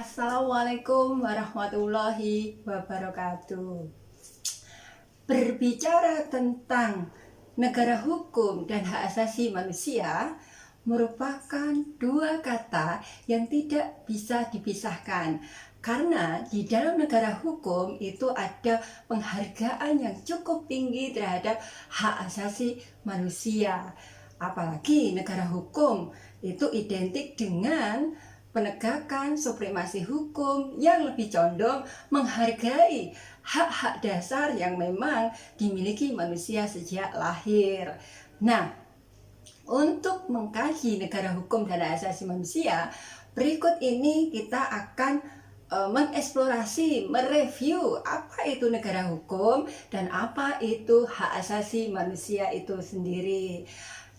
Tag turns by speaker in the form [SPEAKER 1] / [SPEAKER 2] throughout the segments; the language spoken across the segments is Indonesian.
[SPEAKER 1] Assalamualaikum warahmatullahi wabarakatuh. Berbicara tentang negara hukum dan hak asasi manusia merupakan dua kata yang tidak bisa dipisahkan. Karena di dalam negara hukum itu ada penghargaan yang cukup tinggi terhadap hak asasi manusia. Apalagi negara hukum itu identik dengan penegakan supremasi hukum yang lebih condong menghargai hak-hak dasar yang memang dimiliki manusia sejak lahir. Nah, untuk mengkaji negara hukum dan hak asasi manusia, berikut ini kita akan mengeksplorasi, mereview apa itu negara hukum dan apa itu hak asasi manusia itu sendiri.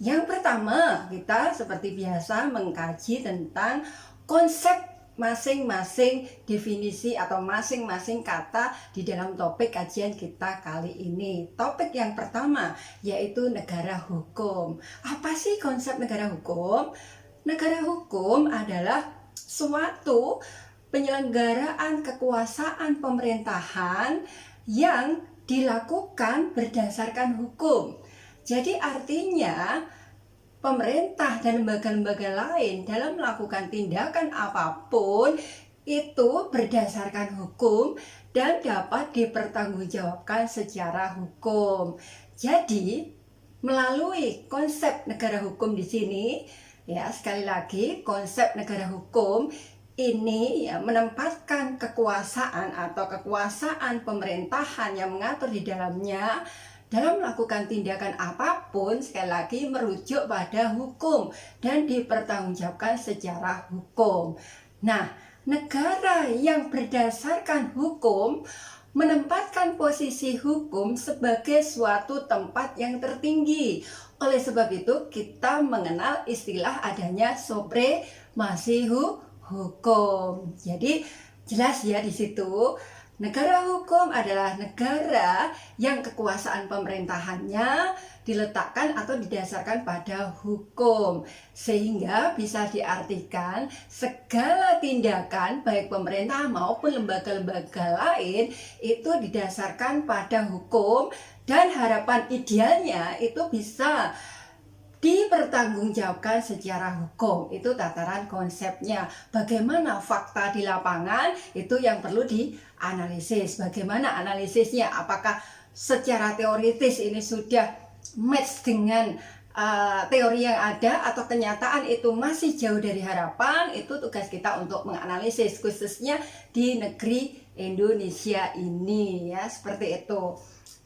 [SPEAKER 1] Yang pertama, kita seperti biasa mengkaji tentang konsep masing-masing definisi atau masing-masing kata di dalam topik kajian kita kali ini. Topik yang pertama yaitu negara hukum. Apa sih konsep negara hukum? Negara hukum adalah suatu penyelenggaraan kekuasaan pemerintahan yang dilakukan berdasarkan hukum. Jadi artinya pemerintah dan lembaga-lembaga lain dalam melakukan tindakan apapun itu berdasarkan hukum dan dapat dipertanggungjawabkan secara hukum. Jadi, melalui konsep negara hukum di sini, ya sekali lagi konsep negara hukum ini ya menempatkan kekuasaan atau kekuasaan pemerintahan yang mengatur di dalamnya dalam melakukan tindakan apapun, sekali lagi merujuk pada hukum dan dipertanggungjawabkan secara hukum. Nah, negara yang berdasarkan hukum menempatkan posisi hukum sebagai suatu tempat yang tertinggi. Oleh sebab itu, kita mengenal istilah adanya supremasi hukum. Jadi, jelas ya di situ. Negara hukum adalah negara yang kekuasaan pemerintahannya diletakkan atau didasarkan pada hukum. Sehingga bisa diartikan segala tindakan baik pemerintah maupun lembaga-lembaga lain itu didasarkan pada hukum dan harapan idealnya itu bisa dipertanggungjawabkan secara hukum. Itu tataran konsepnya. Bagaimana fakta di lapangan itu yang perlu dianalisis. Bagaimana analisisnya? Apakah secara teoritis ini sudah match dengan teori yang ada atau kenyataan itu masih jauh dari harapan? Itu tugas kita untuk menganalisis, khususnya di negeri Indonesia ini ya, seperti itu.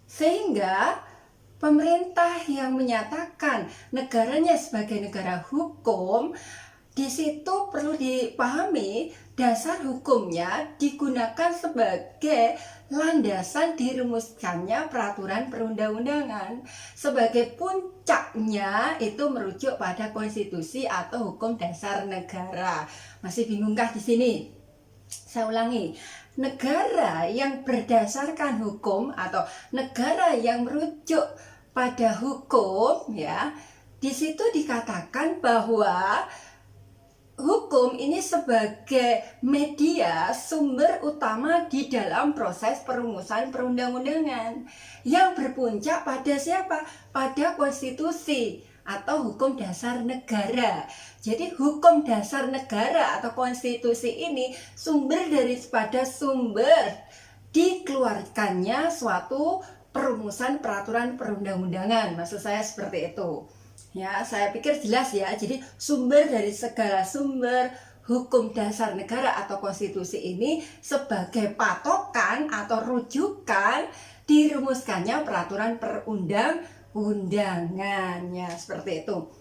[SPEAKER 1] Sehingga pemerintah yang menyatakan negaranya sebagai negara hukum, di situ perlu dipahami dasar hukumnya digunakan sebagai landasan dirumuskannya peraturan perundang-undangan. Sebagai puncaknya itu merujuk pada konstitusi atau hukum dasar negara. Masih bingungkah di sini? Saya ulangi, negara yang berdasarkan hukum atau negara yang merujuk pada hukum ya, di situ dikatakan bahwa hukum ini sebagai media sumber utama di dalam proses perumusan perundang-undangan yang berpuncak pada siapa? Pada konstitusi atau hukum dasar negara. Jadi hukum dasar negara atau konstitusi ini sumber daripada sumber dikeluarkannya suatu perumusan peraturan perundang-undangan. Maksud saya seperti itu. Ya, saya pikir jelas ya. Jadi sumber dari segala sumber hukum dasar negara atau konstitusi ini sebagai patokan atau rujukan dirumuskannya peraturan perundang-undangannya, seperti itu.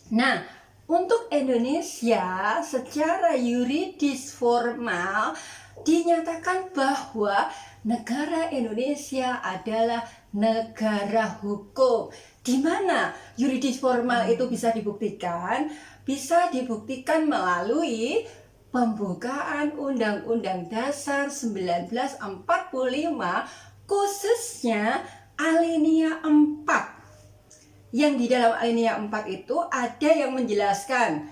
[SPEAKER 1] Nah, untuk Indonesia secara yuridis formal dinyatakan bahwa negara Indonesia adalah negara hukum. Di mana yuridis formal itu bisa dibuktikan? Bisa dibuktikan melalui pembukaan Undang-Undang Dasar 1945, khususnya alinea 4. Yang di dalam alinea 4 itu ada yang menjelaskan,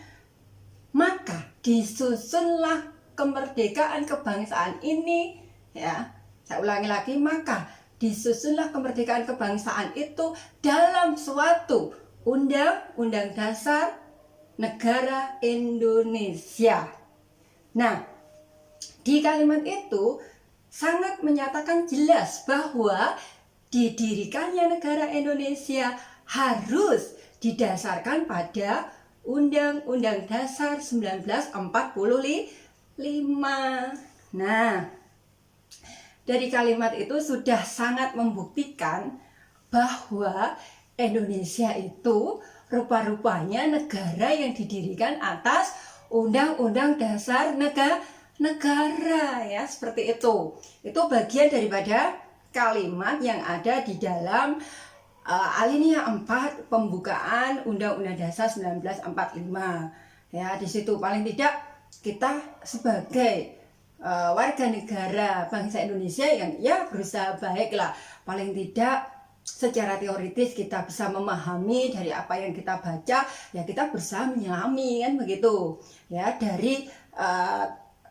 [SPEAKER 1] maka disusunlah kemerdekaan kebangsaan ini, ya, saya ulangi lagi, maka disusunlah kemerdekaan kebangsaan itu dalam suatu Undang-Undang Dasar Negara Indonesia. Nah, di kalimat itu sangat menyatakan jelas bahwa didirikannya negara Indonesia harus didasarkan pada Undang-Undang Dasar 1945. Nah, dari kalimat itu sudah sangat membuktikan bahwa Indonesia itu rupa-rupanya negara yang didirikan atas Undang-Undang Dasar negara, ya, seperti itu. Itu bagian daripada kalimat yang ada di dalam alinea 4 pembukaan Undang-Undang Dasar 1945. Ya, di situ paling tidak kita sebagai warga negara bangsa Indonesia yang ya berusaha baiklah, paling tidak secara teoritis kita bisa memahami dari apa yang kita baca, ya kita berusaha menyelami, kan begitu ya, dari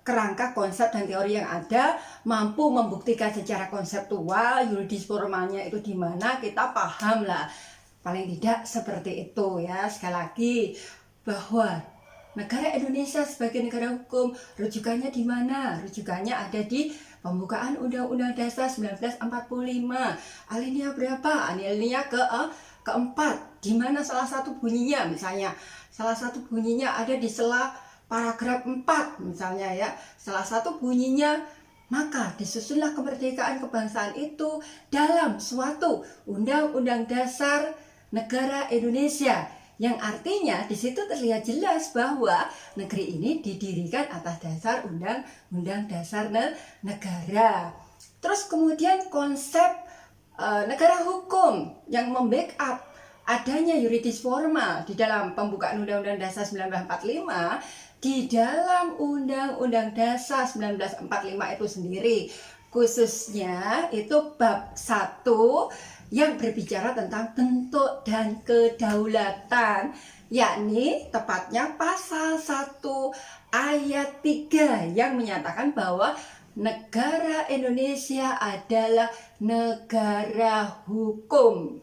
[SPEAKER 1] kerangka konsep dan teori yang ada, mampu membuktikan secara konseptual yuridis formalnya itu di mana, kita paham lah, paling tidak seperti itu ya. Sekali lagi bahwa negara Indonesia sebagai negara hukum, rujukannya di mana? Rujukannya ada di pembukaan Undang-Undang Dasar 1945. Alinea berapa? Alinea keempat. Di mana salah satu bunyinya, misalnya salah satu bunyinya ada di sela paragraf 4 misalnya ya. Salah satu bunyinya, maka disusunlah kemerdekaan kebangsaan itu dalam suatu Undang-Undang Dasar Negara Indonesia, yang artinya di situ terlihat jelas bahwa negeri ini didirikan atas dasar Undang-Undang Dasar Negara. Terus kemudian konsep negara hukum yang membackup adanya yuridis formal di dalam pembukaan Undang-Undang Dasar 1945, di dalam Undang-Undang Dasar 1945 itu sendiri, khususnya itu bab 1 yang berbicara tentang bentuk dan kedaulatan, yakni tepatnya pasal 1 ayat 3 yang menyatakan bahwa negara Indonesia adalah negara hukum.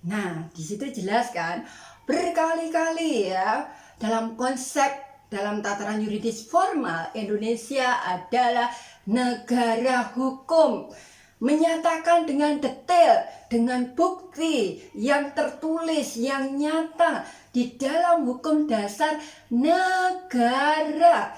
[SPEAKER 1] Nah, di situ jelas kan berkali-kali ya, dalam konsep, dalam tataran yuridis formal, Indonesia adalah negara hukum. Menyatakan dengan detail, dengan bukti yang tertulis, yang nyata di dalam hukum dasar negara,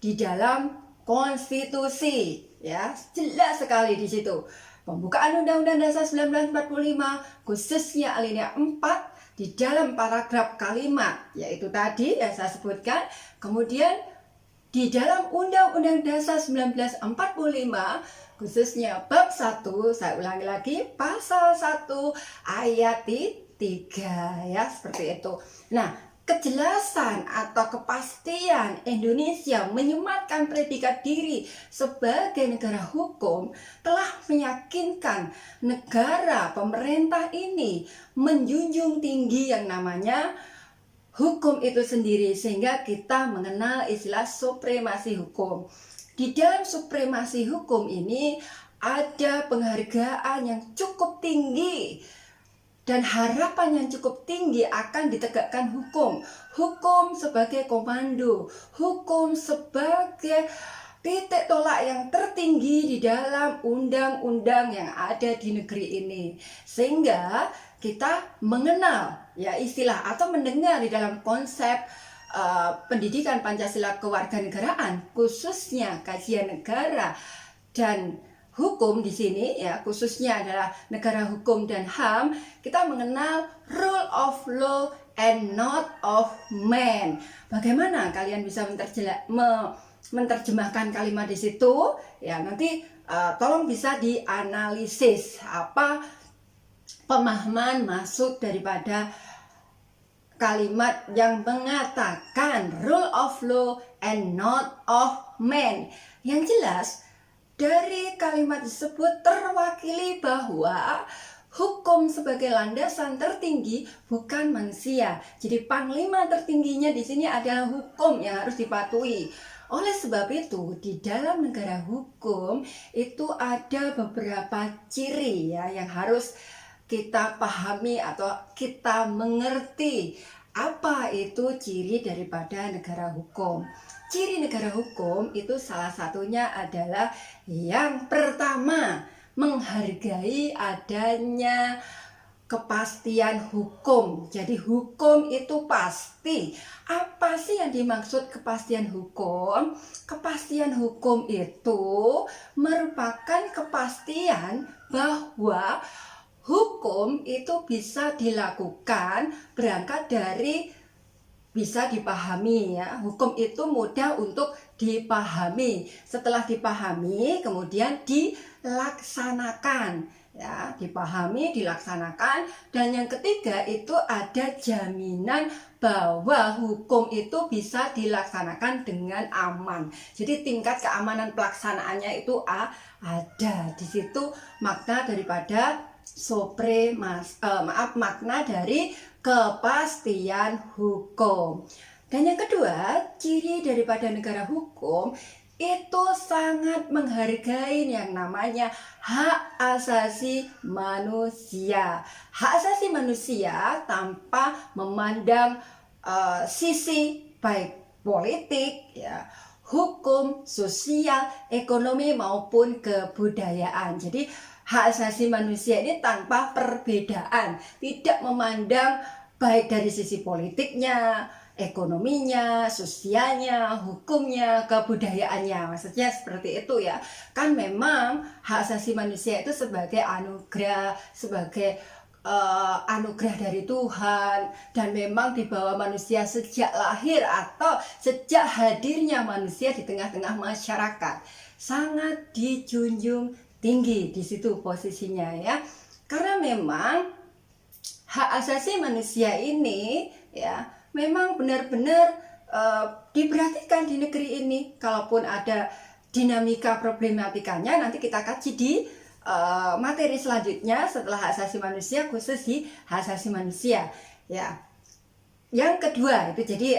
[SPEAKER 1] di dalam konstitusi, ya, jelas sekali di situ. Pembukaan Undang-Undang Dasar 1945, khususnya alinea 4 di dalam paragraf kalimat, yaitu tadi yang saya sebutkan. Kemudian di dalam Undang-Undang Dasar 1945, khususnya bab 1, saya ulangi lagi, pasal 1 ayat 3 ya, seperti itu. Nah, kejelasan atau kepastian Indonesia menyematkan predikat diri sebagai negara hukum telah meyakinkan negara pemerintah ini menjunjung tinggi yang namanya hukum itu sendiri, sehingga kita mengenal istilah supremasi hukum. Di dalam supremasi hukum ini ada penghargaan yang cukup tinggi dan harapan yang cukup tinggi akan ditegakkan hukum. Hukum sebagai komando, hukum sebagai titik tolak yang tertinggi di dalam undang-undang yang ada di negeri ini. Sehingga kita mengenal ya istilah atau mendengar di dalam konsep pendidikan Pancasila kewarganegaraan, khususnya kajian negara dan hukum di sini ya, khususnya adalah negara hukum dan HAM, kita mengenal rule of law and not of man. Bagaimana kalian bisa menerjemahkan kalimat di situ? Ya, nanti tolong bisa dianalisis apa pemahaman maksud daripada kalimat yang mengatakan rule of law and not of man. Yang jelas dari kalimat tersebut terwakili bahwa hukum sebagai landasan tertinggi bukan manusia. Jadi panglima tertingginya di sini adalah hukum yang harus dipatuhi. Oleh sebab itu, di dalam negara hukum itu ada beberapa ciri ya yang harus kita pahami atau kita mengerti apa itu ciri daripada negara hukum. Ciri negara hukum itu salah satunya adalah yang pertama, menghargai adanya kepastian hukum. Jadi hukum itu pasti. Apa sih yang dimaksud kepastian hukum? Kepastian hukum itu merupakan kepastian bahwa hukum itu bisa dilakukan berangkat dari bisa dipahami ya. Hukum itu mudah untuk dipahami. Setelah dipahami kemudian dilaksanakan. Ya, dipahami, dilaksanakan, dan yang ketiga itu ada jaminan bahwa hukum itu bisa dilaksanakan dengan aman. Jadi tingkat keamanan pelaksanaannya itu ada. Di situ makna daripada makna dari kepastian hukum. Dan yang kedua, ciri daripada negara hukum itu sangat menghargai yang namanya hak asasi manusia. Hak asasi manusia tanpa memandang sisi baik politik, ya, hukum, sosial, ekonomi maupun kebudayaan. Jadi hak asasi manusia ini tanpa perbedaan, tidak memandang baik dari sisi politiknya, ekonominya, sosialnya, hukumnya, kebudayaannya. Maksudnya seperti itu ya. Kan memang hak asasi manusia itu sebagai anugerah, sebagai anugerah dari Tuhan, dan memang dibawa manusia sejak lahir atau sejak hadirnya manusia di tengah-tengah masyarakat. Sangat dijunjung tinggi di situ posisinya ya. Karena memang hak asasi manusia ini ya memang benar-benar diperhatikan di negeri ini. Kalaupun ada dinamika problematikanya nanti kita kaji di materi selanjutnya setelah hak asasi manusia, khusus di hak asasi manusia ya. Yang kedua itu jadi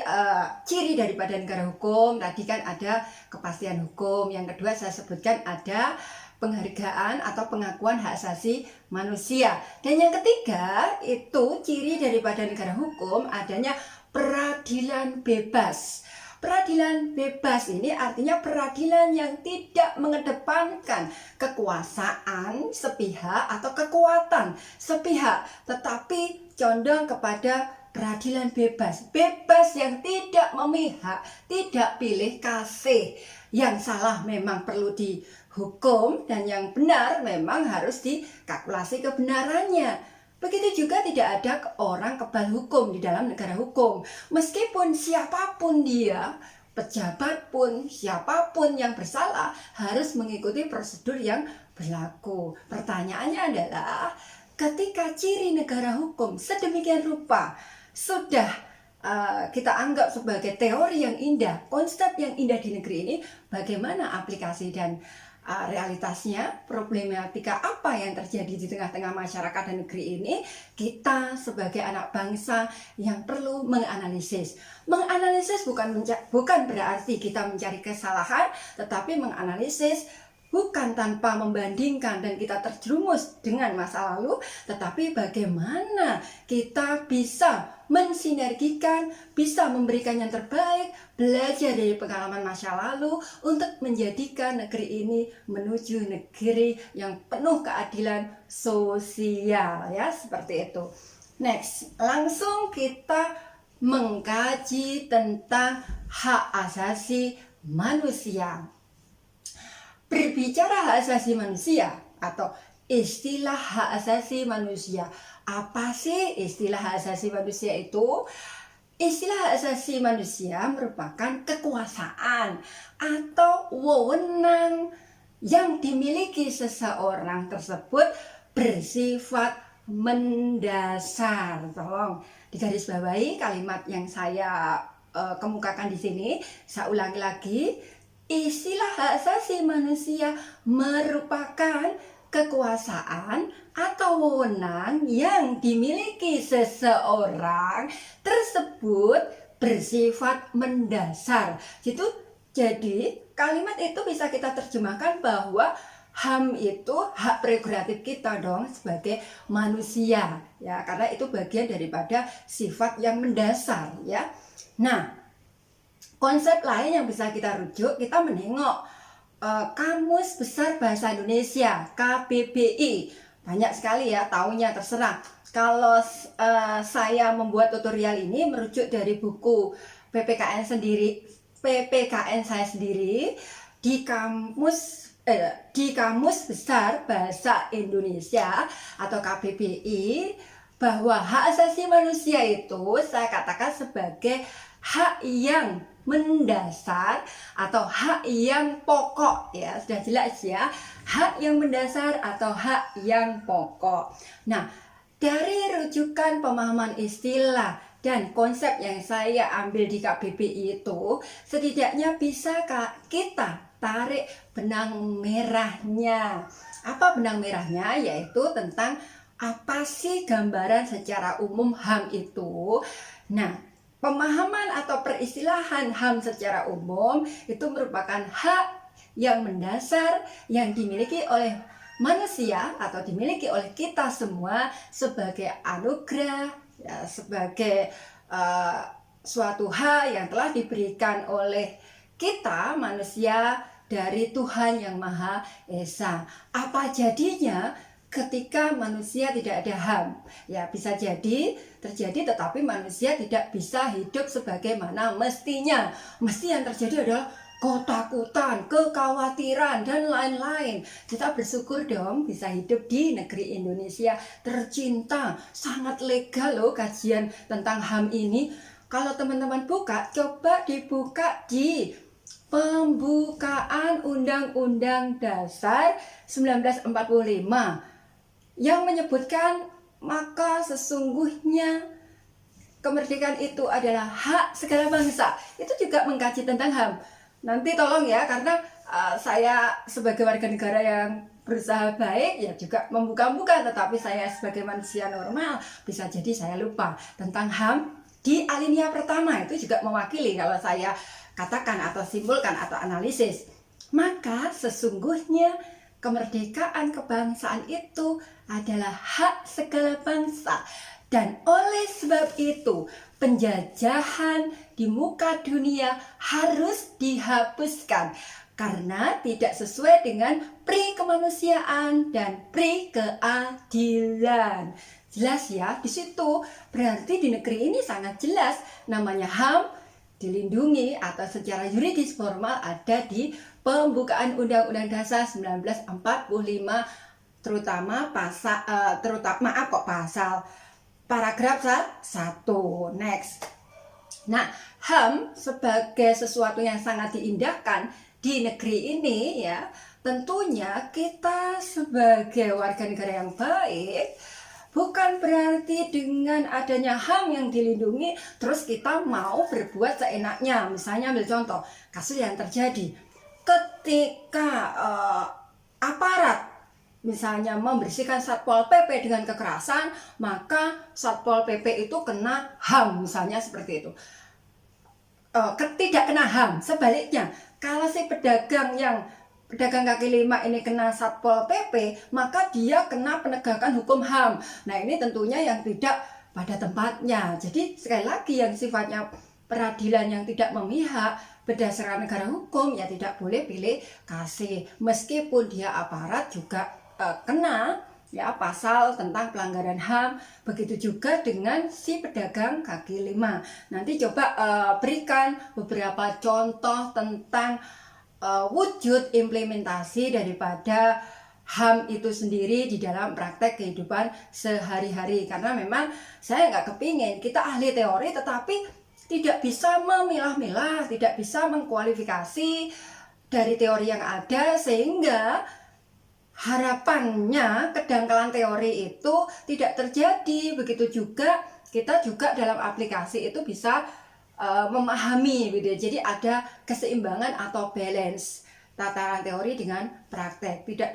[SPEAKER 1] ciri daripada negara hukum tadi kan ada kepastian hukum. Yang kedua saya sebutkan ada penghargaan atau pengakuan hak asasi manusia. Dan yang ketiga itu ciri daripada negara hukum adanya peradilan bebas. Peradilan bebas ini artinya peradilan yang tidak mengedepankan kekuasaan sepihak atau kekuatan sepihak, tetapi condong kepada peradilan bebas. Bebas yang tidak memihak, tidak pilih kasih. Yang salah memang perlu dihukum dan yang benar memang harus dikalkulasi kebenarannya. Begitu juga tidak ada orang kebal hukum di dalam negara hukum. Meskipun siapapun dia, pejabat pun, siapapun yang bersalah harus mengikuti prosedur yang berlaku. Pertanyaannya adalah, ketika ciri negara hukum sedemikian rupa sudah kita anggap sebagai teori yang indah, konsep yang indah di negeri ini, bagaimana aplikasi dan realitasnya, problematika apa yang terjadi di tengah-tengah masyarakat dan negeri ini? Kita sebagai anak bangsa yang perlu menganalisis. Menganalisis bukan berarti kita mencari kesalahan, tetapi menganalisis bukan tanpa membandingkan dan kita terjerumus dengan masa lalu, tetapi bagaimana kita bisa mensinergikan, bisa memberikan yang terbaik, belajar dari pengalaman masa lalu untuk menjadikan negeri ini menuju negeri yang penuh keadilan sosial ya, seperti itu. Next, langsung kita mengkaji tentang hak asasi manusia. Berbicara hak asasi manusia atau istilah hak asasi manusia. Apa sih istilah hak asasi manusia itu? Istilah hak asasi manusia merupakan kekuasaan atau wewenang yang dimiliki seseorang tersebut bersifat mendasar. Tolong digarisbawahi kalimat yang saya kemukakan di sini. Saya ulangi lagi. Istilah hak asasi manusia merupakan kekuasaan atau wewenang yang dimiliki seseorang tersebut bersifat mendasar. Jadi kalimat itu bisa kita terjemahkan bahwa HAM itu hak prerogatif kita dong sebagai manusia ya, karena itu bagian daripada sifat yang mendasar ya. Nah, konsep lain yang bisa kita rujuk, kita menengok Kamus Besar Bahasa Indonesia KBBI. Banyak sekali ya, taunya terserah. Kalau saya membuat tutorial ini merujuk dari buku PPKN saya sendiri di Kamus Besar Bahasa Indonesia atau KBBI, bahwa hak asasi manusia itu saya katakan sebagai hak yang mendasar atau hak yang pokok ya, sudah jelas ya, hak yang mendasar atau hak yang pokok. Nah, dari rujukan pemahaman istilah dan konsep yang saya ambil di KBBI itu, setidaknya bisa kita tarik benang merahnya. Apa benang merahnya? Yaitu tentang apa sih gambaran secara umum HAM itu. Nah, pemahaman atau peristilahan HAM secara umum itu merupakan hak yang mendasar yang dimiliki oleh manusia atau dimiliki oleh kita semua sebagai anugerah ya, sebagai suatu hal yang telah diberikan oleh kita manusia dari Tuhan Yang Maha Esa. Apa jadinya ketika manusia tidak ada HAM? Ya, bisa jadi terjadi, tetapi manusia tidak bisa hidup sebagaimana mestinya. Mesti yang terjadi adalah ketakutan, kekhawatiran, dan lain-lain. Kita bersyukur dong bisa hidup di negeri Indonesia tercinta. Sangat legal loh kajian tentang HAM ini. Kalau teman-teman buka, coba dibuka di pembukaan Undang-Undang Dasar 1945 yang menyebutkan maka sesungguhnya kemerdekaan itu adalah hak segala bangsa. Itu juga mengkaji tentang HAM. Nanti tolong ya, karena saya sebagai warga negara yang berusaha baik ya juga membuka-buka, tetapi saya sebagai manusia normal bisa jadi saya lupa tentang HAM. Di alinea pertama itu juga mewakili kalau saya katakan atau simpulkan atau analisis. Maka sesungguhnya kemerdekaan kebangsaan itu adalah hak segala bangsa. Dan oleh sebab itu, penjajahan di muka dunia harus dihapuskan karena tidak sesuai dengan pri kemanusiaan dan pri keadilan. Jelas ya, di situ berarti di negeri ini sangat jelas namanya HAM dilindungi atau secara yuridis formal ada di pembukaan Undang-Undang Dasar 1945, terutama pasal paragraf 1. Next. Nah, HAM sebagai sesuatu yang sangat diindahkan di negeri ini ya, tentunya kita sebagai warga negara yang baik bukan berarti dengan adanya HAM yang dilindungi terus kita mau berbuat seenaknya. Misalnya ambil contoh kasus yang terjadi ketika aparat misalnya membersihkan Satpol PP dengan kekerasan, maka Satpol PP itu kena HAM, misalnya seperti itu. Tidak kena HAM. Sebaliknya, kalau si pedagang kaki lima ini kena Satpol PP, maka dia kena penegakan hukum HAM. Nah, ini tentunya yang tidak pada tempatnya. Jadi sekali lagi yang sifatnya peradilan yang tidak memihak berdasarkan negara hukum ya tidak boleh pilih kasih. Meskipun dia aparat juga kena ya pasal tentang pelanggaran HAM. Begitu juga dengan si pedagang kaki lima. Nanti coba berikan beberapa contoh tentang wujud implementasi daripada HAM itu sendiri di dalam praktek kehidupan sehari-hari. Karena memang saya nggak kepingin kita ahli teori tetapi tidak bisa memilah-milah, tidak bisa mengkualifikasi dari teori yang ada, sehingga harapannya kedangkalan teori itu tidak terjadi. Begitu juga kita juga dalam aplikasi itu bisa memahami gitu. Jadi ada keseimbangan atau balance tataran teori dengan praktek. Tidak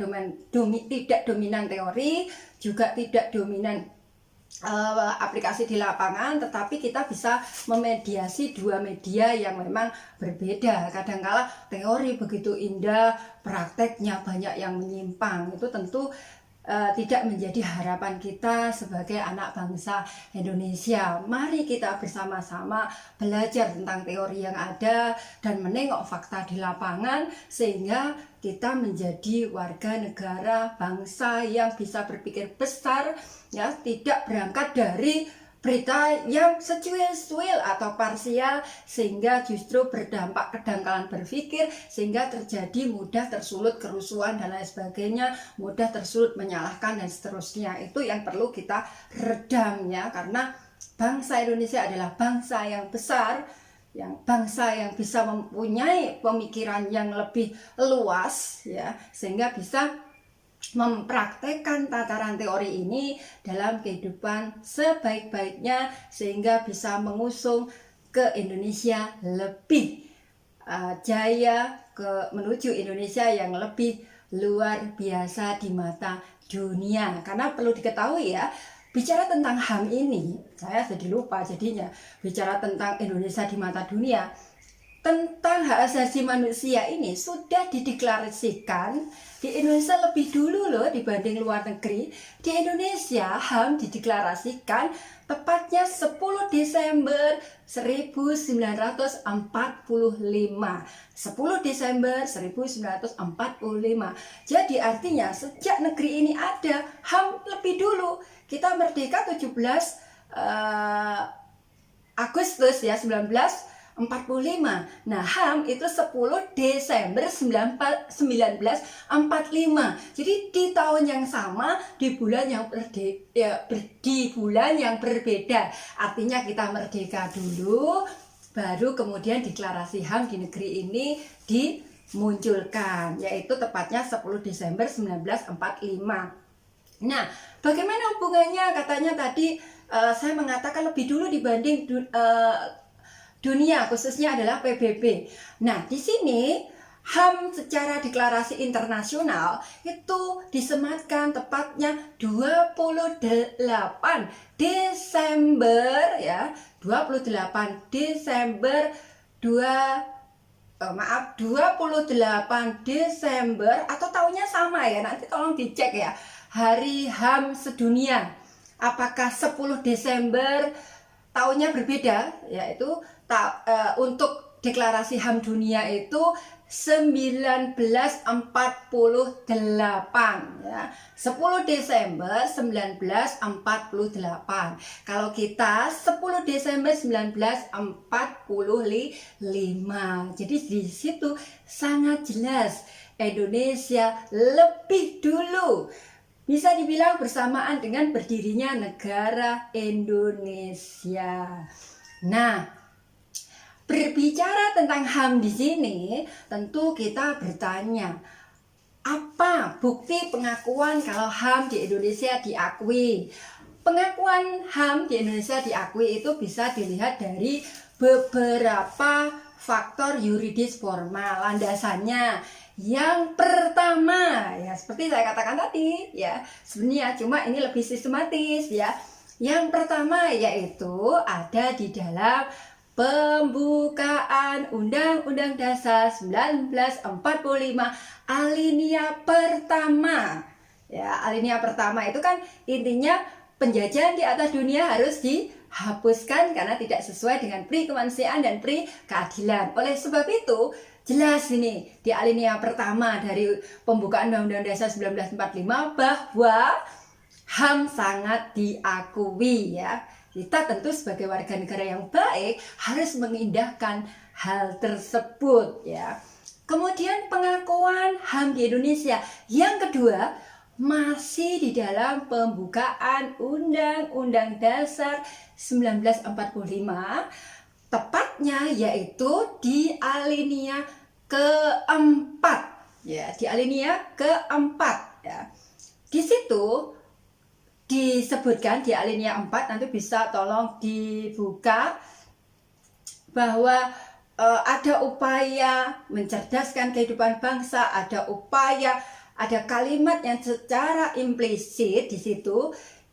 [SPEAKER 1] dominan teori, juga tidak dominan aplikasi di lapangan, tetapi kita bisa memediasi dua media yang memang berbeda. Kadangkala teori begitu indah, prakteknya banyak yang menyimpang. Itu tentu tidak menjadi harapan kita sebagai anak bangsa Indonesia. Mari kita bersama-sama belajar tentang teori yang ada dan menengok fakta di lapangan, sehingga kita menjadi warga negara bangsa yang bisa berpikir besar, ya, tidak berangkat dari berita yang secuil-cuil atau parsial, sehingga justru berdampak kedangkalan berpikir, sehingga terjadi mudah tersulut kerusuhan dan lain sebagainya, mudah tersulut menyalahkan dan seterusnya. Itu yang perlu kita redam, ya, karena bangsa Indonesia adalah bangsa yang besar, bangsa yang bisa mempunyai pemikiran yang lebih luas, ya, sehingga bisa mempraktekkan tataran teori ini dalam kehidupan sebaik-baiknya, sehingga bisa mengusung ke Indonesia lebih jaya, menuju Indonesia yang lebih luar biasa di mata dunia. Karena perlu diketahui, ya, bicara tentang HAM ini, saya jadi lupa jadinya, bicara tentang Indonesia di mata dunia, tentang hak asasi manusia ini sudah dideklarasikan di Indonesia lebih dulu loh dibanding luar negeri. Di Indonesia HAM dideklarasikan tepatnya 10 Desember 1945. 10 Desember 1945. Jadi artinya sejak negeri ini ada, HAM lebih dulu. Kita merdeka 17 Agustus ya 1945. Nah, HAM itu 10 Desember 1945. Jadi di tahun yang sama, di bulan yang berbeda. Artinya kita merdeka dulu, baru kemudian deklarasi HAM di negeri ini dimunculkan, yaitu tepatnya 10 Desember 1945. Nah, bagaimana hubungannya? Katanya tadi saya mengatakan lebih dulu dibanding dunia, khususnya adalah PBB. Nah, di sini HAM secara deklarasi internasional itu disematkan tepatnya 28 Desember ya, 28 Desember 28 Desember atau tahunnya sama ya, nanti tolong dicek ya, Hari HAM sedunia. Apakah 10 Desember tahunnya berbeda, yaitu untuk deklarasi HAM dunia itu 1948 ya. 10 Desember 1948. Kalau kita 10 Desember 1945. Jadi di situ sangat jelas Indonesia lebih dulu, bisa dibilang bersamaan dengan berdirinya negara Indonesia. Nah, berbicara tentang HAM di sini, tentu kita bertanya, apa bukti pengakuan kalau HAM di Indonesia diakui? Pengakuan HAM di Indonesia diakui itu bisa dilihat dari beberapa faktor yuridis formal. Landasannya yang pertama, ya seperti saya katakan tadi, ya sebenarnya cuma ini lebih sistematis ya. Yang pertama yaitu ada di dalam pembukaan Undang-Undang Dasar 1945 alinea pertama. Ya, alinea pertama itu kan intinya penjajahan di atas dunia harus dihapuskan karena tidak sesuai dengan pri kemanusiaan dan pri keadilan. Oleh sebab itu, jelas ini di alinea pertama dari pembukaan Undang-Undang Dasar 1945 bahwa HAM sangat diakui ya. Kita tentu sebagai warga negara yang baik harus mengindahkan hal tersebut ya. Kemudian pengakuan HAM di Indonesia yang kedua masih di dalam pembukaan Undang-Undang Dasar 1945, tepatnya yaitu di alinea keempat ya, di alinea keempat ya. Di situ disebutkan di alinea 4, nanti bisa tolong dibuka, bahwa ada upaya mencerdaskan kehidupan bangsa, ada upaya, ada kalimat yang secara implisit di situ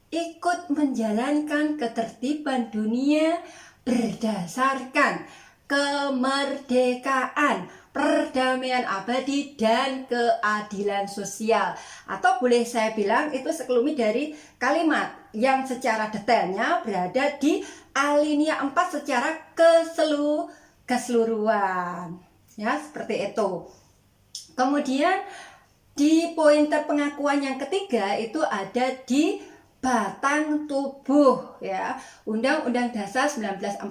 [SPEAKER 1] ikut menjalankan ketertiban dunia berdasarkan kemerdekaan, perdamaian abadi, dan keadilan sosial. Atau boleh saya bilang itu sekelumit dari kalimat yang secara detailnya berada di alinea 4 secara keseluruhan. Ya, seperti itu. Kemudian di pointer pengakuan yang ketiga itu ada di batang tubuh, ya, Undang-Undang Dasar 1945,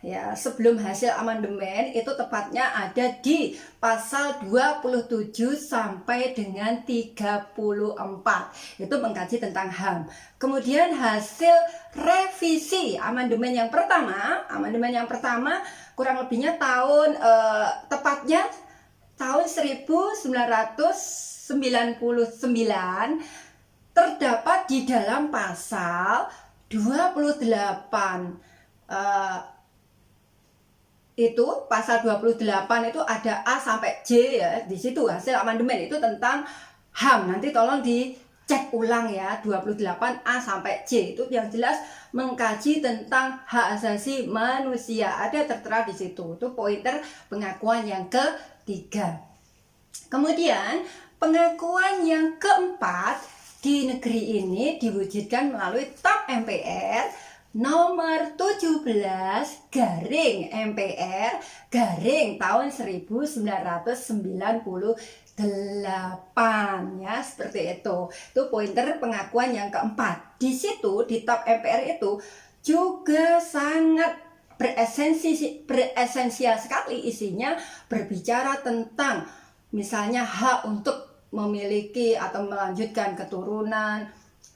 [SPEAKER 1] ya, sebelum hasil amandemen itu tepatnya ada di pasal 27 sampai dengan 34. Itu mengkaji tentang HAM. Kemudian hasil revisi amandemen yang pertama kurang lebihnya tepatnya tahun 1999, terdapat di dalam pasal 28. Itu pasal 28 itu ada A sampai J, ya. Di situ hasil amandemen itu tentang HAM. Nanti tolong dicek ulang ya, 28 A sampai J itu yang jelas mengkaji tentang hak asasi manusia. Ada tertera di situ. Itu pointer pengakuan yang ketiga. Kemudian pengakuan yang keempat di negeri ini diwujudkan melalui TAP MPR nomor 17 garing MPR garing tahun 1998, ya, seperti itu. Itu pointer pengakuan yang keempat. Di situ di TAP MPR itu juga sangat beresensial sekali isinya, berbicara tentang misalnya hak untuk memiliki atau melanjutkan keturunan,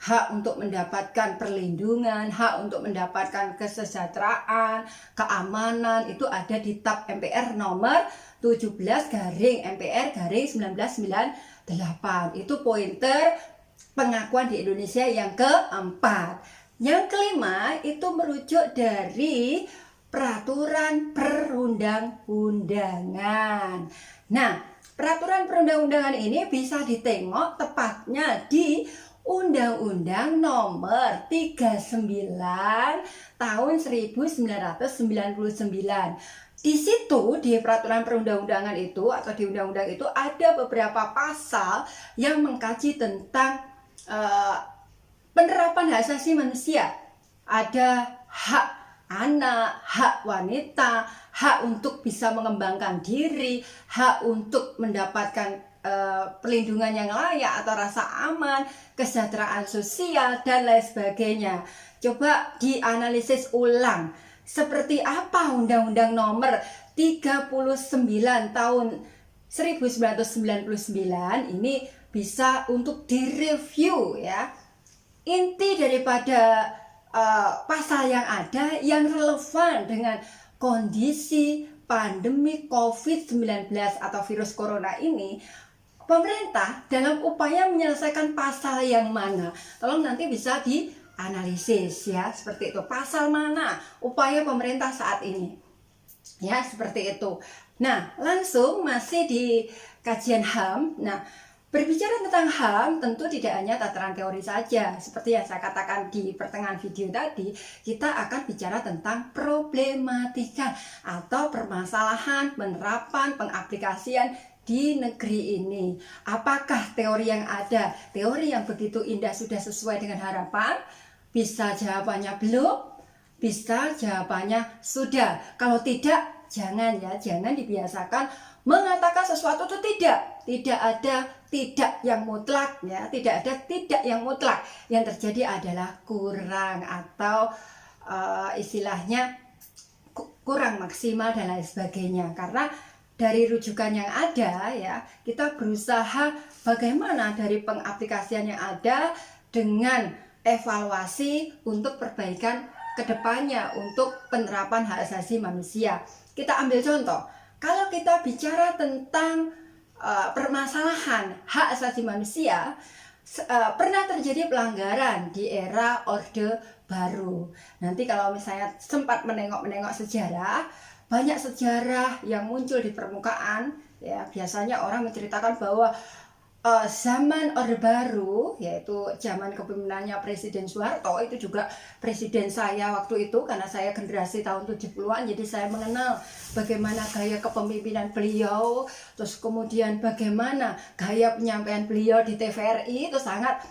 [SPEAKER 1] hak untuk mendapatkan perlindungan, hak untuk mendapatkan kesejahteraan, keamanan, itu ada di TAP MPR nomor 17 garing MPR garing 1998. Itu pointer pengakuan di Indonesia yang keempat. Yang kelima itu merujuk dari peraturan perundang-undangan. Nah, peraturan perundang-undangan ini bisa ditengok tepatnya di Undang-Undang nomor 39 tahun 1999. Di situ di peraturan perundang-undangan itu atau di undang-undang itu ada beberapa pasal yang mengkaji tentang penerapan hak asasi manusia. Ada hak anak, hak wanita, hak untuk bisa mengembangkan diri, hak untuk mendapatkan perlindungan yang layak atau rasa aman, kesejahteraan sosial, dan lain sebagainya. Coba dianalisis ulang, seperti apa Undang-Undang nomor 39 tahun 1999 ini bisa untuk direview, ya. Inti daripada pasal yang ada yang relevan dengan kondisi pandemi COVID-19 atau virus corona ini, pemerintah dalam upaya menyelesaikan pasal yang mana, tolong nanti bisa dianalisis, ya, seperti itu. Pasal mana upaya pemerintah saat ini, ya, seperti itu. Nah, langsung masih di kajian HAM. Nah, berbicara tentang HAM tentu tidak hanya tataran teori saja. Seperti yang saya katakan di pertengahan video tadi, kita akan bicara tentang problematika atau permasalahan penerapan pengaplikasian di negeri ini. Apakah teori yang ada, teori yang begitu indah sudah sesuai dengan harapan? Bisa jawabannya belum, bisa jawabannya sudah. Kalau tidak, jangan dibiasakan mengatakan sesuatu itu tidak ada tidak yang mutlak, ya, tidak ada tidak yang mutlak. Yang terjadi adalah kurang atau istilahnya kurang maksimal dan lain sebagainya. Karena dari rujukan yang ada, ya, kita berusaha bagaimana dari pengaplikasian yang ada dengan evaluasi untuk perbaikan kedepannya untuk penerapan hak asasi manusia. Kita ambil contoh, kalau kita bicara tentang permasalahan hak asasi manusia, pernah terjadi pelanggaran di era Orde Baru. Nanti kalau misalnya sempat menengok sejarah, banyak sejarah yang muncul di permukaan, ya, biasanya orang menceritakan bahwa zaman Orde Baru, yaitu zaman kepemimpinannya Presiden Soeharto, itu juga presiden saya waktu itu, karena saya generasi tahun 70-an, jadi saya mengenal bagaimana gaya kepemimpinan beliau, terus kemudian bagaimana gaya penyampaian beliau di TVRI itu sangat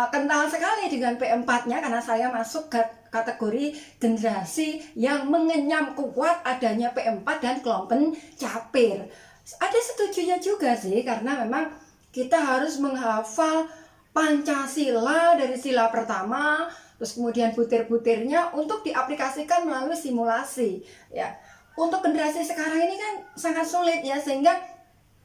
[SPEAKER 1] kental sekali dengan P4-nya, karena saya masuk kategori generasi yang mengenyam kuat adanya P4 dan kelompok capir. Ada setujunya juga sih, karena memang kita harus menghafal Pancasila dari sila pertama, terus kemudian butir-butirnya untuk diaplikasikan melalui simulasi. Ya, untuk generasi sekarang ini kan sangat sulit ya, sehingga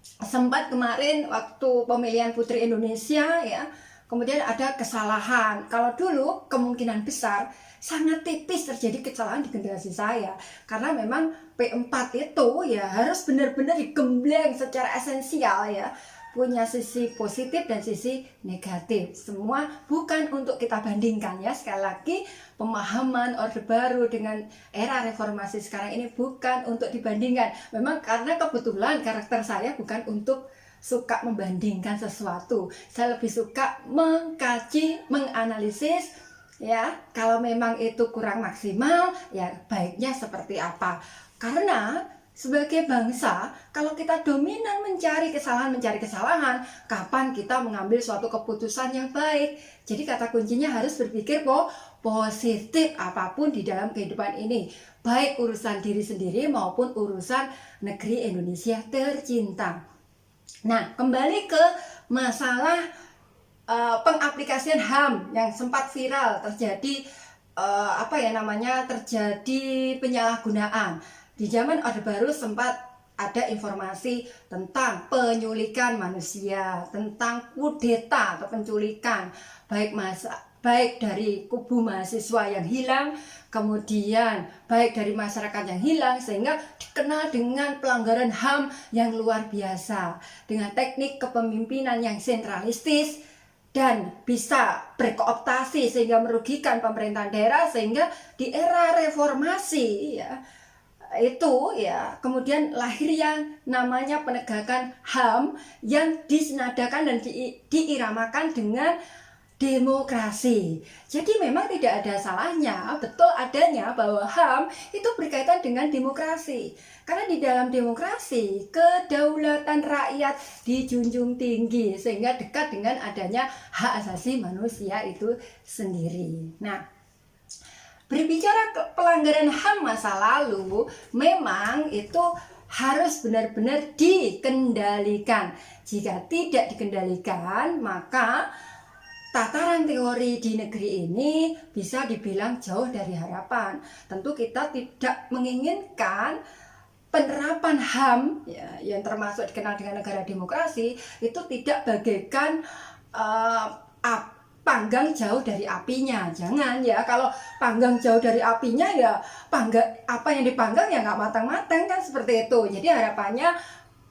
[SPEAKER 1] sempat kemarin waktu pemilihan Putri Indonesia ya, kemudian ada kesalahan. Kalau dulu kemungkinan besar sangat tipis terjadi kesalahan di generasi saya, karena memang P4 itu ya harus benar-benar digembleng secara esensial ya, punya sisi positif dan sisi negatif. Semua bukan untuk kita bandingkan ya. Sekali lagi, pemahaman Orde Baru dengan era reformasi sekarang ini bukan untuk dibandingkan. Memang karena kebetulan karakter saya bukan untuk suka membandingkan sesuatu. Saya lebih suka mengkaji, menganalisis ya. Kalau memang itu kurang maksimal, ya baiknya seperti apa. Karena sebagai bangsa, kalau kita dominan mencari kesalahan, kapan kita mengambil suatu keputusan yang baik? Jadi kata kuncinya harus berpikir positif apapun di dalam kehidupan ini, baik urusan diri sendiri maupun urusan negeri Indonesia tercinta. Nah, kembali ke masalah pengaplikasian HAM yang sempat viral, terjadi terjadi penyalahgunaan. Di zaman Orde Baru sempat ada informasi tentang penyulikan manusia, tentang kudeta atau penculikan, baik dari kubu mahasiswa yang hilang, kemudian baik dari masyarakat yang hilang, sehingga dikenal dengan pelanggaran HAM yang luar biasa, dengan teknik kepemimpinan yang sentralistis dan bisa berkooptasi sehingga merugikan pemerintahan daerah, sehingga di era reformasi ya, itu ya kemudian lahir yang namanya penegakan HAM yang disenadakan dan diiramakan dengan demokrasi. Jadi memang tidak ada salahnya, betul adanya bahwa HAM itu berkaitan dengan demokrasi. Karena di dalam demokrasi, kedaulatan rakyat dijunjung tinggi, sehingga dekat dengan adanya hak asasi manusia itu sendiri. Nah, berbicara pelanggaran HAM masa lalu, memang itu harus benar-benar dikendalikan. Jika tidak dikendalikan, maka tataran teori di negeri ini bisa dibilang jauh dari harapan. Tentu kita tidak menginginkan penerapan HAM ya, yang termasuk dikenal dengan negara demokrasi itu tidak bagaikan panggang jauh dari apinya. Jangan ya, kalau panggang jauh dari apinya ya apa yang dipanggang ya nggak matang-matang kan, seperti itu. Jadi harapannya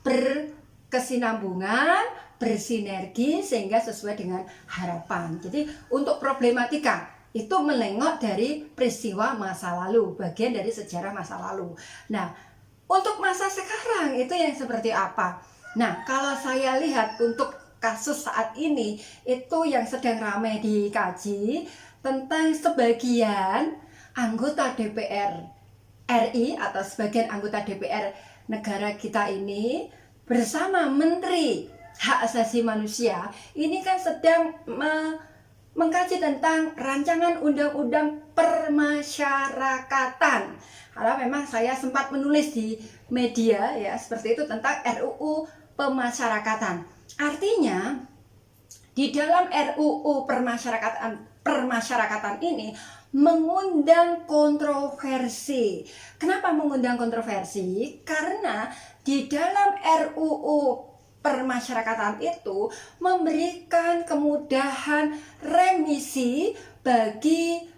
[SPEAKER 1] berkesinambungan, bersinergi sehingga sesuai dengan harapan. Jadi untuk problematika itu menengok dari peristiwa masa lalu, bagian dari sejarah masa lalu. Nah, untuk masa sekarang itu yang seperti apa? Nah, kalau saya lihat untuk kasus saat ini itu yang sedang ramai dikaji tentang sebagian anggota DPR RI atau sebagian anggota DPR negara kita ini bersama Menteri Hak Asasi Manusia ini kan sedang mengkaji tentang rancangan undang-undang permasyarakatan. Karena memang saya sempat menulis di media ya seperti itu tentang RUU pemasyarakatan. Artinya di dalam RUU permasyarakatan ini mengundang kontroversi. Kenapa mengundang kontroversi? Karena di dalam RUU permasyarakatan itu memberikan kemudahan remisi bagi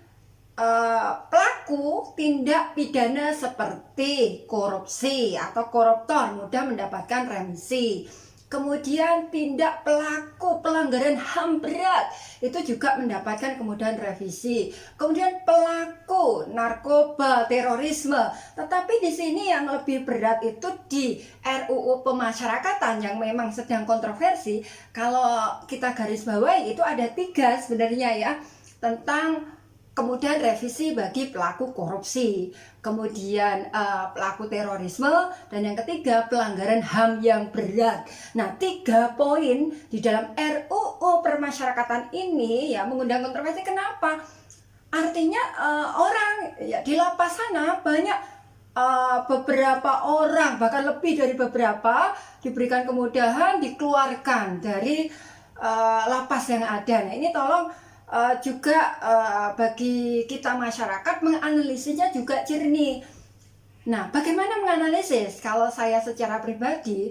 [SPEAKER 1] pelaku tindak pidana seperti korupsi atau koruptor mudah mendapatkan remisi. Kemudian tindak pelaku pelanggaran HAM berat itu juga mendapatkan kemudahan revisi. Kemudian pelaku narkoba, terorisme. Tetapi di sini yang lebih berat itu di RUU Pemasyarakatan yang memang sedang kontroversi. Kalau kita garis bawahi itu ada 3 sebenarnya ya, tentang kemudian revisi bagi pelaku korupsi, kemudian pelaku terorisme, dan yang ketiga pelanggaran HAM yang berat. Nah, 3 poin di dalam RUU Permasyarakatan ini ya mengundang kontroversi. Kenapa? Artinya orang ya di lapas sana banyak beberapa orang, bahkan lebih dari beberapa, diberikan kemudahan dikeluarkan dari lapas yang ada. Nah, ini tolong juga bagi kita masyarakat menganalisisnya juga jernih. Nah, bagaimana menganalisis? Kalau saya secara pribadi,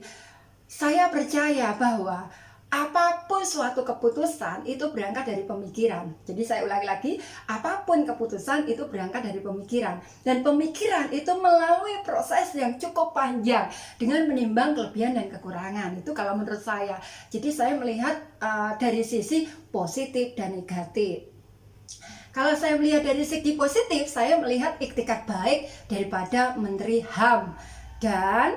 [SPEAKER 1] saya percaya bahwa apapun suatu keputusan itu berangkat dari pemikiran. Jadi saya ulangi lagi, apapun keputusan itu berangkat dari pemikiran. Dan pemikiran itu melalui proses yang cukup panjang dengan menimbang kelebihan dan kekurangan. Itu kalau menurut saya. Jadi saya melihat dari sisi positif dan negatif. Kalau saya melihat dari segi positif, saya melihat iktikat baik daripada Menteri HAM dan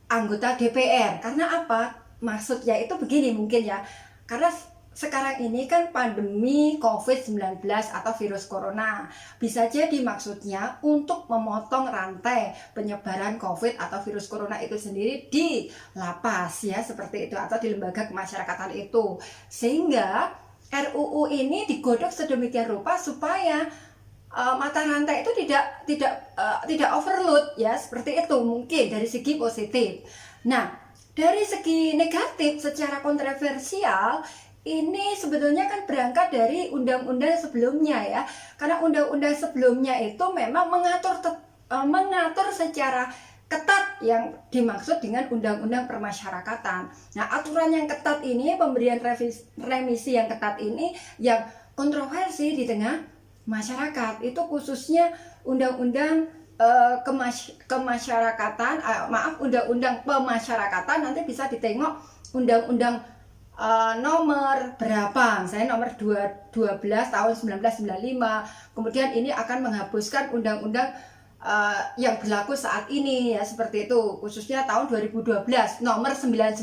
[SPEAKER 1] anggota DPR. Karena apa? Maksudnya itu begini mungkin ya, karena sekarang ini kan pandemi COVID-19 atau virus corona, bisa jadi maksudnya untuk memotong rantai penyebaran COVID atau virus corona itu sendiri di lapas ya, seperti itu, atau di lembaga kemasyarakatan itu, sehingga RUU ini digodok sedemikian rupa supaya mata rantai itu tidak overload ya, seperti itu mungkin dari segi positif. Nah, dari segi negatif secara kontroversial ini sebetulnya kan berangkat dari undang-undang sebelumnya ya. Karena undang-undang sebelumnya itu memang mengatur secara ketat yang dimaksud dengan undang-undang permasyarakatan. Nah, aturan yang ketat ini, pemberian remisi yang ketat ini yang kontroversi di tengah masyarakat. Itu khususnya undang-undang kemasyarakatan, undang-undang pemasyarakatan. Nanti bisa ditengok undang-undang nomor berapa, misalnya nomor 12 tahun 1995. Kemudian ini akan menghapuskan undang-undang yang berlaku saat ini ya, seperti itu, khususnya tahun 2012 nomor 99.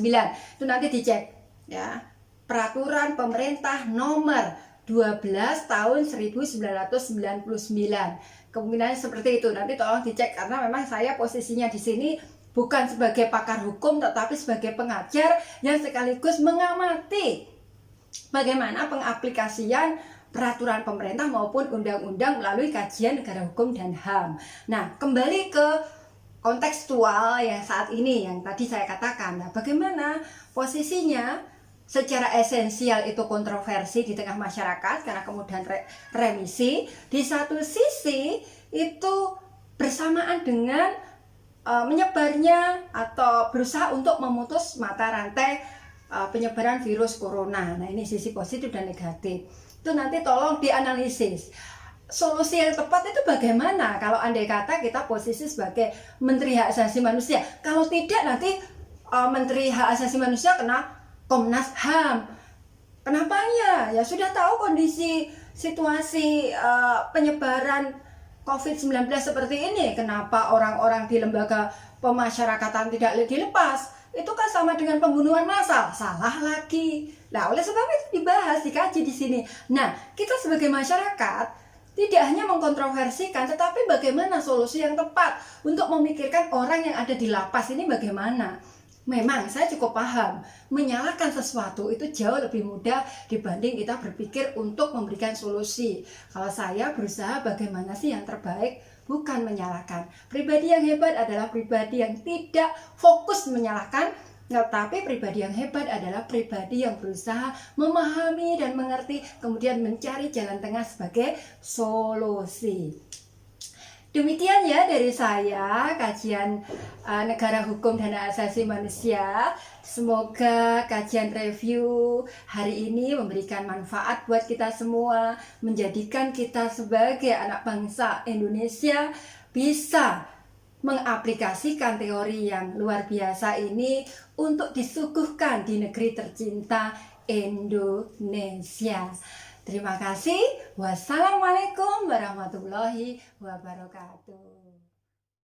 [SPEAKER 1] Itu nanti dicek ya, peraturan pemerintah nomor 12 tahun 1999. Kemungkinan seperti itu, nanti tolong dicek, karena memang saya posisinya di sini bukan sebagai pakar hukum tetapi sebagai pengajar yang sekaligus mengamati bagaimana pengaplikasian peraturan pemerintah maupun undang-undang melalui kajian negara hukum dan HAM. Nah, kembali ke kontekstual yang saat ini yang tadi saya katakan. Nah, bagaimana posisinya secara esensial itu kontroversi di tengah masyarakat karena kemudian remisi. Di satu sisi itu bersamaan dengan menyebarnya atau berusaha untuk memutus mata rantai penyebaran virus corona. Nah, ini sisi positif dan negatif. Itu nanti tolong dianalisis. Solusi yang tepat itu bagaimana kalau andai kata kita posisi sebagai Menteri Hak Asasi Manusia. Kalau tidak, nanti Menteri Hak Asasi Manusia kena Komnas HAM. Kenapanya? Ya sudah tahu kondisi situasi penyebaran COVID-19 seperti ini. Kenapa orang-orang di lembaga pemasyarakatan tidak dilepas? Itu kan sama dengan pembunuhan massal. Salah lagi. Nah, oleh sebab itu dibahas, dikaji di sini. Nah, kita sebagai masyarakat tidak hanya mengkontroversikan, tetapi bagaimana solusi yang tepat untuk memikirkan orang yang ada di lapas ini bagaimana. Memang saya cukup paham, menyalahkan sesuatu itu jauh lebih mudah dibanding kita berpikir untuk memberikan solusi. Kalau saya berusaha bagaimana sih yang terbaik, bukan menyalahkan. Pribadi yang hebat adalah pribadi yang tidak fokus menyalahkan, tetapi pribadi yang hebat adalah pribadi yang berusaha memahami dan mengerti, kemudian mencari jalan tengah sebagai solusi. Demikian ya dari saya, kajian negara hukum dan hak asasi manusia. Semoga kajian review hari ini memberikan manfaat buat kita semua, menjadikan kita sebagai anak bangsa Indonesia bisa mengaplikasikan teori yang luar biasa ini untuk disuguhkan di negeri tercinta Indonesia. Terima kasih. Wassalamualaikum warahmatullahi wabarakatuh.